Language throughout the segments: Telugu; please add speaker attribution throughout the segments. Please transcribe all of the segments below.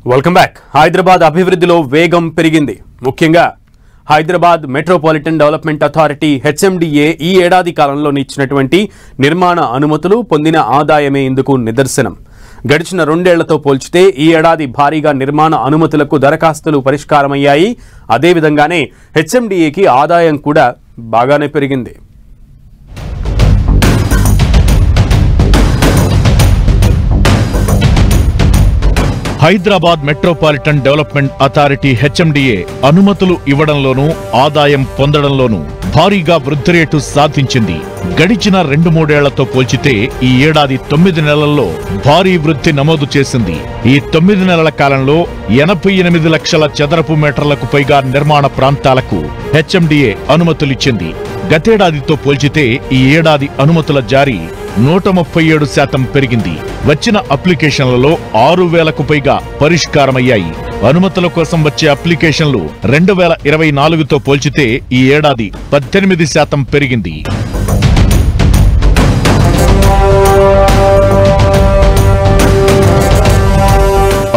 Speaker 1: Welcome back. హైదరాబాద్ అభివృద్ధిలో వేగం పెరిగింది. ముఖ్యంగా Hyderabad metropolitan development authority HMDA ఈ ఏడాది కాలంలో ఇచ్చినటువంటి నిర్మాణ అనుమతులు పొందిన ఆదాయమే ఇందుకు నిదర్శనం. గడిచిన 2 ఏళ్లతో పోల్చితే ఈ ఏడాది భారీగా నిర్మాణ అనుమతులకు దరఖాస్తులు పరిష్కారమయ్యాయి. అదేవిధంగానే హెచ్ఎండిఏకి ఆదాయం కూడా బాగానే పెరిగింది.
Speaker 2: Hyderabad metropolitan development authority HMDA అనుమతులు ఇవ్వడంలోనూ ఆదాయం పొందడంలోనూ భారీగా వృద్ధి రేటు సాధించింది. గడిచిన 2-3 ఏళ్లతో పోల్చితే ఈ ఏడాది 9 నెలల్లో భారీ వృద్ధి నమోదు చేసింది. ఈ 9 నెలల కాలంలో 88 లక్షల చదరపు మీటర్లకు పైగా నిర్మాణ ప్రాంతాలకు హెచ్ఎండిఏ అనుమతులిచ్చింది. గతేడాదితో పోల్చితే ఈ ఏడాది అనుమతుల జారీ 137% పెరిగింది. వచ్చిన అప్లికేషన్లలో 6,000కు పైగా పరిష్కారమయ్యాయి. అనుమతుల కోసం వచ్చే అప్లికేషన్లు 2024తో పోల్చితే ఈ ఏడాది 18% పెరిగింది.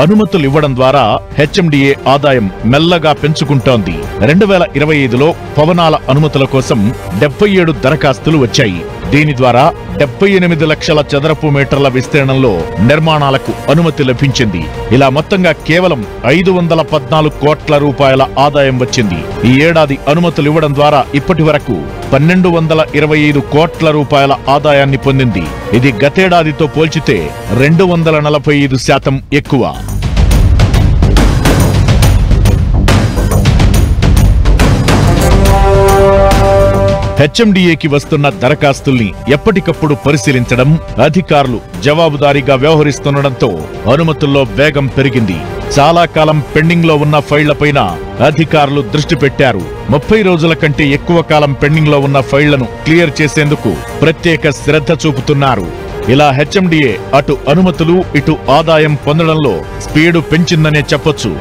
Speaker 2: అనుమతులు ఇవ్వడం ద్వారా హెచ్ఎండిఏ ఆదాయం మెల్లగా పెంచుకుంటోంది. 2025లో భవనాల అనుమతుల కోసం 77 దరఖాస్తులు వచ్చాయి. దీని ద్వారా 78 లక్షల చదరపు మీటర్ల విస్తీర్ణంలో నిర్మాణాలకు అనుమతి లభించింది. ఇలా మొత్తంగా కేవలం 514 కోట్ల రూపాయల ఆదాయం వచ్చింది. ఈ ఏడాది అనుమతులు ఇవ్వడం ద్వారా ఇప్పటి వరకు 1225 కోట్ల రూపాయల ఆదాయాన్ని పొందింది. ఇది గతేడాదితో పోల్చితే 245% ఎక్కువ. హెచ్ఎండిఏకి వస్తున్న దరఖాస్తుల్ని ఎప్పటికప్పుడు పరిశీలించడం, అధికారులు జవాబుదారీగా వ్యవహరిస్తుండటంతో అనుమతుల్లో వేగం పెరిగింది. చాలా కాలం పెండింగ్ లో ఉన్న ఫైళ్లపైన అధికారులు దృష్టి పెట్టారు. 30 రోజుల కంటే ఎక్కువ కాలం పెండింగ్ లో ఉన్న ఫైళ్లను క్లియర్ చేసేందుకు ప్రత్యేక శ్రద్ధ చూపుతున్నారు. ఇలా హెచ్ఎండిఏ అటు అనుమతులు ఇటు ఆదాయం పొందడంలో స్పీడు పెంచిందనే చెప్పొచ్చు.